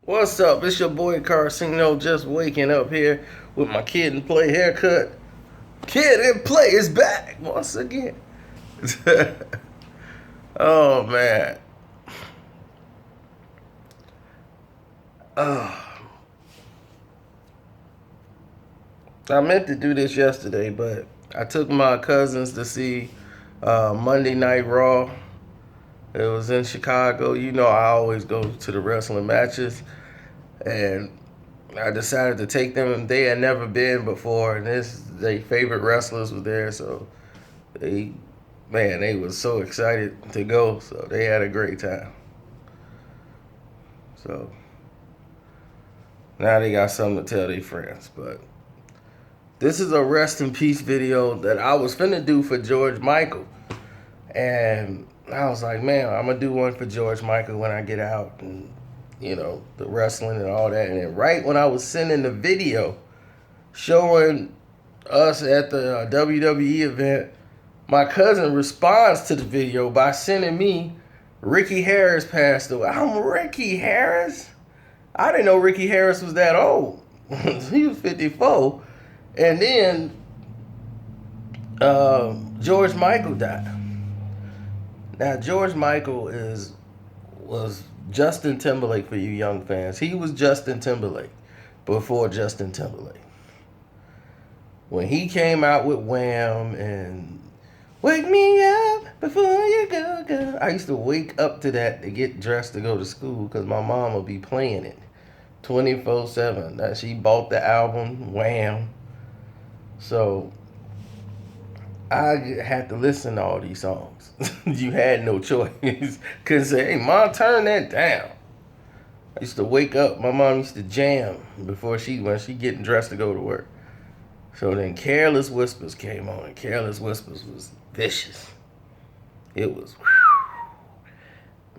What's up? It's your boy Carcino, just waking up here with my kid and play haircut. Kid and play is back once again. Oh man. Oh, I meant to do this yesterday, but I took my cousins to see Monday Night Raw. It was in Chicago. You know, I always go to the wrestling matches, and I decided to take them. They had never been before, and their favorite wrestlers was there, so they, man, they was so excited to go. So they had a great time. So now they got something to tell their friends. But this is a rest in peace video that I was finna do for George Michael, and I was like, man, I'm gonna do one for George Michael when I get out, and the wrestling and all that. And then right when I was sending the video showing us at the WWE event, my cousin responds to the video by sending me Ricky Harris passed away. I'm Ricky Harris? I didn't know Ricky Harris was that old. He was 54. And then George Michael died. Now George Michael was Justin Timberlake for you young fans. He was Justin Timberlake before Justin Timberlake. When he came out with Wham and Wake Me Up Before You Go Go, I used to wake up to that to get dressed to go to school because my mom would be playing it 24/7. Now, she bought the album Wham, so I had to listen to all these songs. You had no choice. Couldn't say, hey, Mom, turn that down. I used to wake up. My mom used to jam when she getting dressed to go to work. So then Careless Whispers came on, and Careless Whispers was vicious. It was,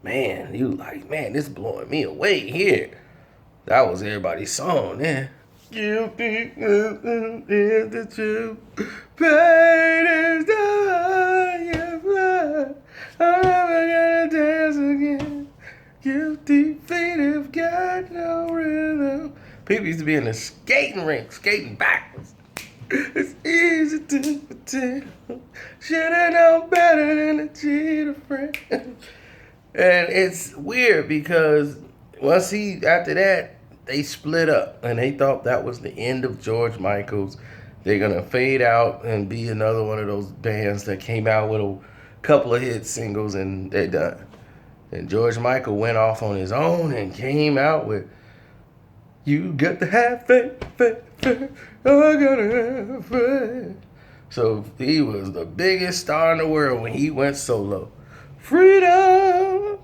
man, you like, man, this blowing me away here. That was everybody's song then. Guilty is the truth. Pain is the highest blood. I'm never gonna dance again. Guilty feet have got no rhythm. People used to be in the skating rink, skating backwards. It's easy to pretend. Should've known better than to cheat a friend. And it's weird because after that, they split up and they thought that was the end of George Michael's. They're gonna fade out and be another one of those bands that came out with a couple of hit singles and they're done. And George Michael went off on his own and came out with You Got to Have Faith, faith, faith, I gotta have faith. So he was the biggest star in the world when he went solo. Freedom,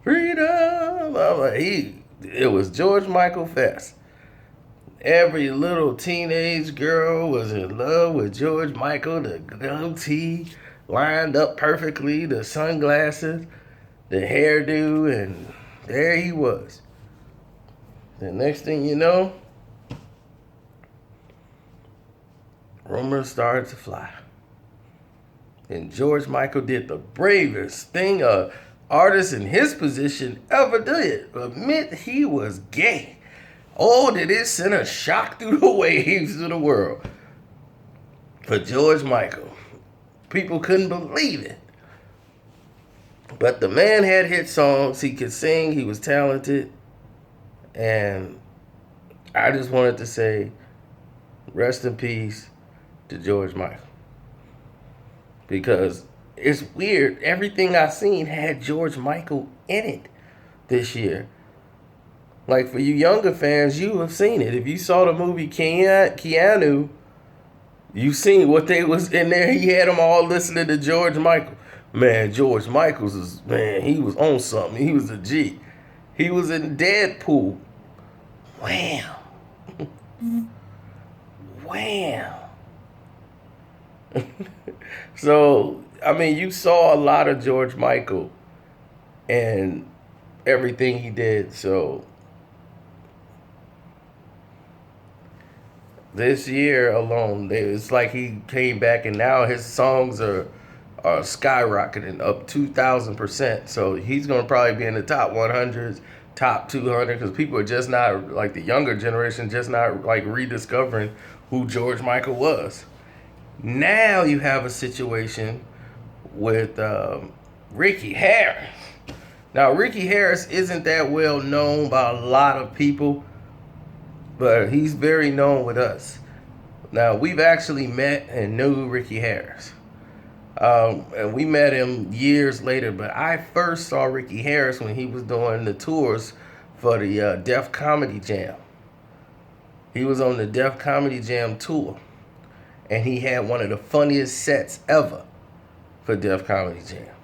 freedom. It was George Michael Fest. Every little teenage girl was in love with George Michael. The goatee lined up perfectly, the sunglasses, the hairdo, and there he was. The next thing you know, rumors started to fly. And George Michael did the bravest thing a artist in his position ever did. Admit he was gay. Oh, did it send a shock through the waves of the world. For George Michael. People couldn't believe it. But the man had hit songs. He could sing. He was talented. And I just wanted to say, rest in peace to George Michael. Because it's weird. Everything I seen had George Michael in it this year. Like for you younger fans, you have seen it. If you saw the movie Keanu, you seen what they was in there. He had them all listening to George Michael. Man, George Michael's he was on something. He was a G. He was in Deadpool. Wham. Wham. So, I mean, you saw a lot of George Michael and everything he did. So, this year alone, it's like he came back and now his songs are skyrocketing up 2,000%. So, he's going to probably be in the top 100s, top 200 because people are just not, like the younger generation, just not like rediscovering who George Michael was. Now you have a situation with Ricky Harris. Now, Ricky Harris isn't that well known by a lot of people, but he's very known with us. Now, we've actually met and knew Ricky Harris. And we met him years later, but I first saw Ricky Harris when he was doing the tours for the Def Comedy Jam. He was on the Def Comedy Jam tour, and he had one of the funniest sets ever for Def Comedy Jam.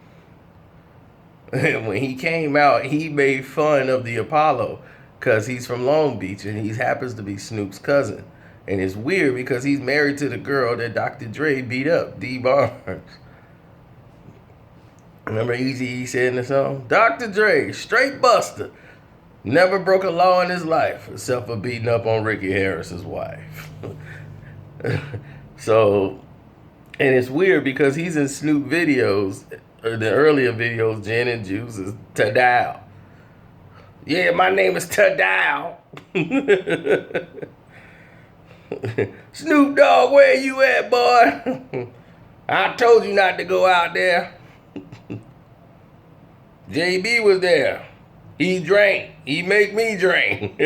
And when he came out, he made fun of the Apollo because he's from Long Beach and he happens to be Snoop's cousin. And it's weird because he's married to the girl that Dr. Dre beat up, Dee Barnes. Remember Eazy-E said in the song? Dr. Dre, straight buster. Never broke a law in his life except for beating up on Ricky Harris's wife. So, and it's weird because he's in Snoop videos, or the earlier videos, Gin and Juice is Tadal. Yeah, my name is Tadal. Snoop Dogg, where you at, boy? I told you not to go out there. JB was there. He drank. He make me drink.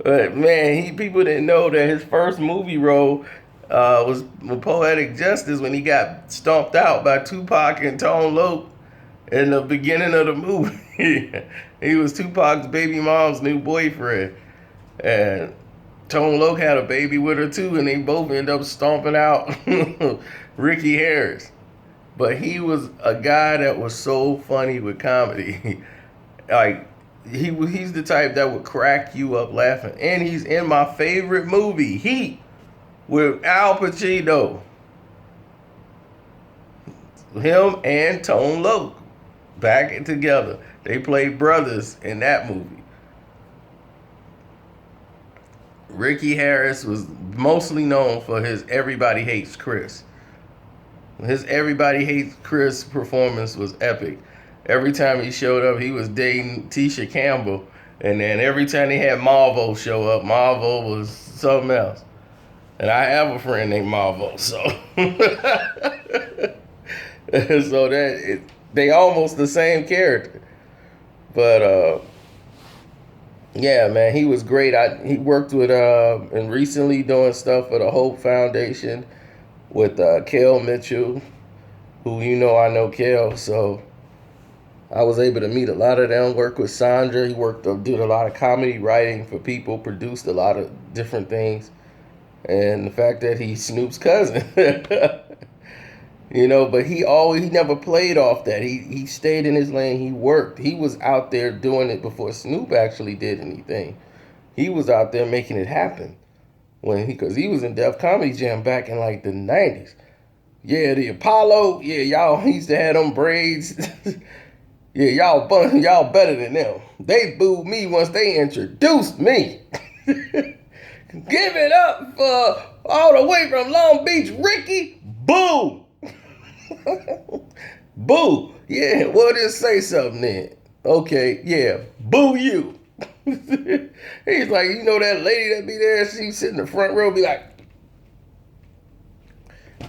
But man, people didn't know that his first movie role was Poetic Justice when he got stomped out by Tupac and Tone Loc in the beginning of the movie. He was Tupac's baby mom's new boyfriend. And Tone Loc had a baby with her too, and they both ended up stomping out Ricky Harris. But he was a guy that was so funny with comedy. Like, he's the type that would crack you up laughing. And he's in my favorite movie, Heat, with Al Pacino. Him and Tone Loc back together. They played brothers in that movie. Ricky Harris was mostly known for his Everybody Hates Chris. His Everybody Hates Chris performance was epic. Every time he showed up, he was dating Tisha Campbell. And then every time they had Marvo show up, Marvo was something else. And I have a friend named Marvo, so. So they almost the same character. But, yeah, man, he was great. He worked with, and recently doing stuff for the Hope Foundation with Kel Mitchell, who I know Kel, so I was able to meet a lot of them, work with Sandra. He did a lot of comedy writing for people, produced a lot of different things. And the fact that he's Snoop's cousin, but he never played off that. He stayed in his lane. He worked. He was out there doing it before Snoop actually did anything. He was out there making it happen because he was in Def Comedy Jam back in like the 90s. Yeah, the Apollo. Yeah, y'all used to have them braids. Yeah, y'all better than them. They booed me once they introduced me. Give it up for all the way from Long Beach, Ricky. Boo. Boo. Yeah, well, just say something then. Okay, yeah, boo you. He's like, that lady that be there, she sit in the front row, be like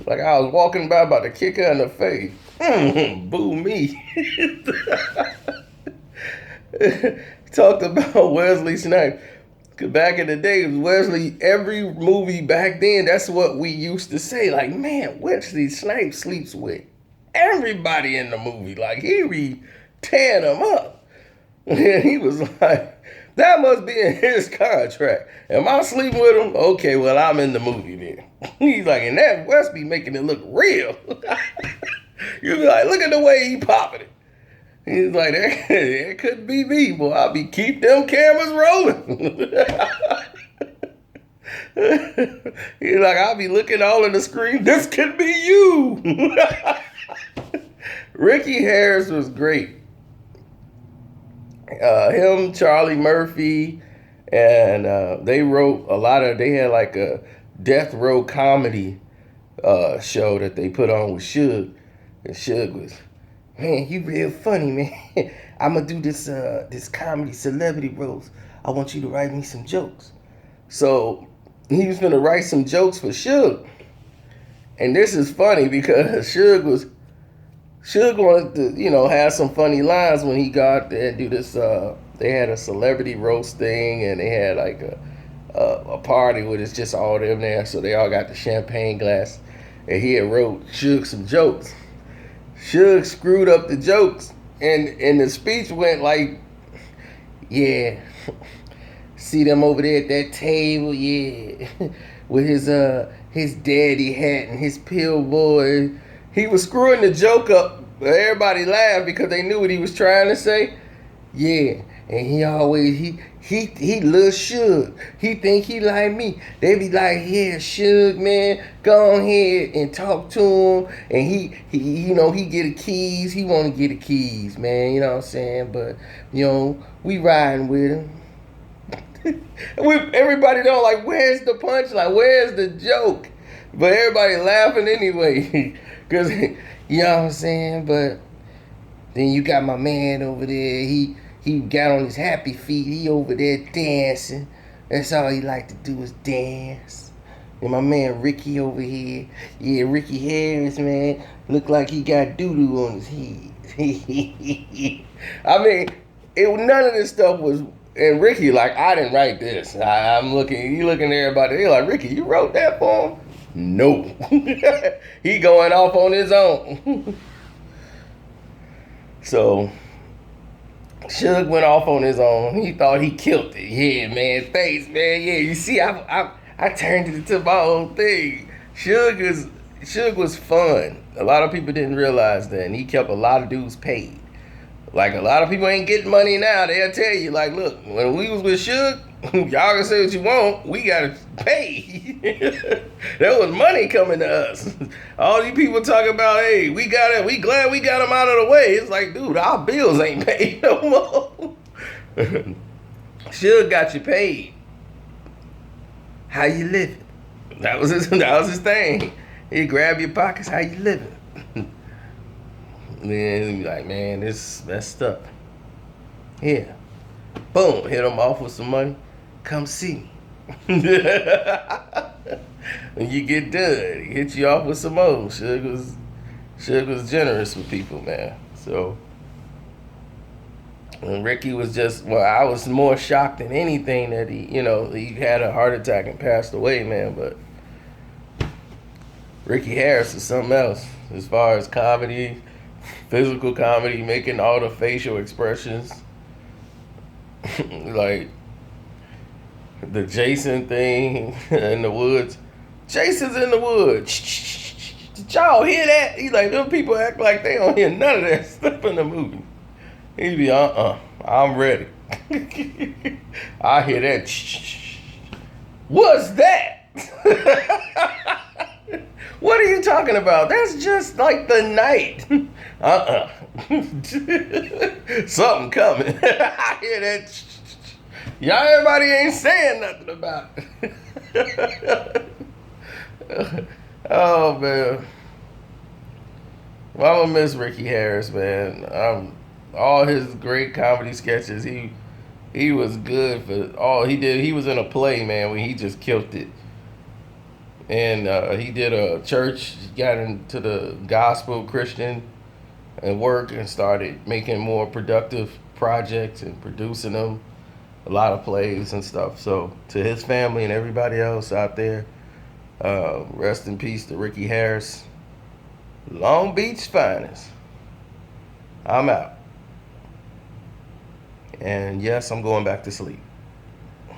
I was walking by about to kick her in the face. Boo me. Talked about Wesley Snipes. Back in the day, Wesley, every movie back then, that's what we used to say. Like, man, Wesley Snipes sleeps with everybody in the movie. Like, he be tearing them up. And he was like, that must be in his contract. Am I sleeping with him? Okay, well, I'm in the movie then. He's like, and that West be making it look real. You be like, look at the way he popping it. He's like, that could be me, boy. I'll be keep them cameras rolling. He's like, I'll be looking all in the screen. This could be you. Ricky Harris was great. Him, Charlie Murphy, and they wrote they had like a death row comedy show that they put on with Suge. And Suge was, man, you real funny, man. I'm gonna do this comedy celebrity roast. I want you to write me some jokes. So he was gonna write some jokes for Suge. And this is funny because Suge wanted to, have some funny lines when he got there and do this. They had a celebrity roast thing, and they had like a party where it's just all them there, so they all got the champagne glass. And he had wrote Suge some jokes. Suge screwed up the jokes, and the speech went like, yeah, see them over there at that table, yeah, with his daddy hat and his pill boy. He was screwing the joke up. Everybody laughed because they knew what he was trying to say. Yeah, and he always he loves Suge. He think he like me. They be like, yeah, Suge, man, go on ahead and talk to him. And he get the keys. He want to get the keys, man. You know what I'm saying? But we riding with him. Everybody don't like, where's the punchline? Where's the joke? But everybody laughing anyway. Because, you know what I'm saying? But then you got my man over there. He got on his happy feet. He over there dancing. That's all he like to do is dance. And my man Ricky over here. Yeah, Ricky Harris, man. Look like he got doo-doo on his head. I mean, none of this stuff was... And Ricky, like, I didn't write this. I'm looking, you looking at everybody. They're like, Ricky, you wrote that for him? No. He going off on his own. So, Suge went off on his own. He thought he killed it. Yeah, man. Thanks, man. Yeah, you see, I turned it into my own thing. Suge was fun. A lot of people didn't realize that. And he kept a lot of dudes paid. Like, a lot of people ain't getting money now. They'll tell you, like, look, when we was with Suge, y'all can say what you want. We got to pay. There was money coming to us. All these people talking about, hey, we glad we got them out of the way. It's like, dude, our bills ain't paid no more. Suge got you paid. How you living? That was his thing. He grab your pockets, how you living? Then be like, man, this messed up. Yeah. Boom, hit him off with some money. Come see me. When you get done, he hit you off with some more. Suge was generous with people, man. So, and Ricky was I was more shocked than anything that he had a heart attack and passed away, man. But Ricky Harris is something else as far as comedy. Physical comedy, making all the facial expressions. Like the Jason thing in the woods. Jason's in the woods. Did y'all hear that? He's like, them people act like they don't hear none of that stuff in the movie. He'd be, I'm ready. I hear that. What's that? What are you talking about? That's just like the night. Something coming. I hear that. Y'all, everybody ain't saying nothing about it. Oh, man. Well, I'm gonna miss Ricky Harris, man. All his great comedy sketches, he was good for all he did. He was in a play, man, when he just killed it. And he did a church, got into the gospel Christian and work and started making more productive projects and producing them, a lot of plays and stuff. So to his family and everybody else out there, rest in peace to Ricky Harris, Long Beach finest. I'm out. And yes, I'm going back to sleep.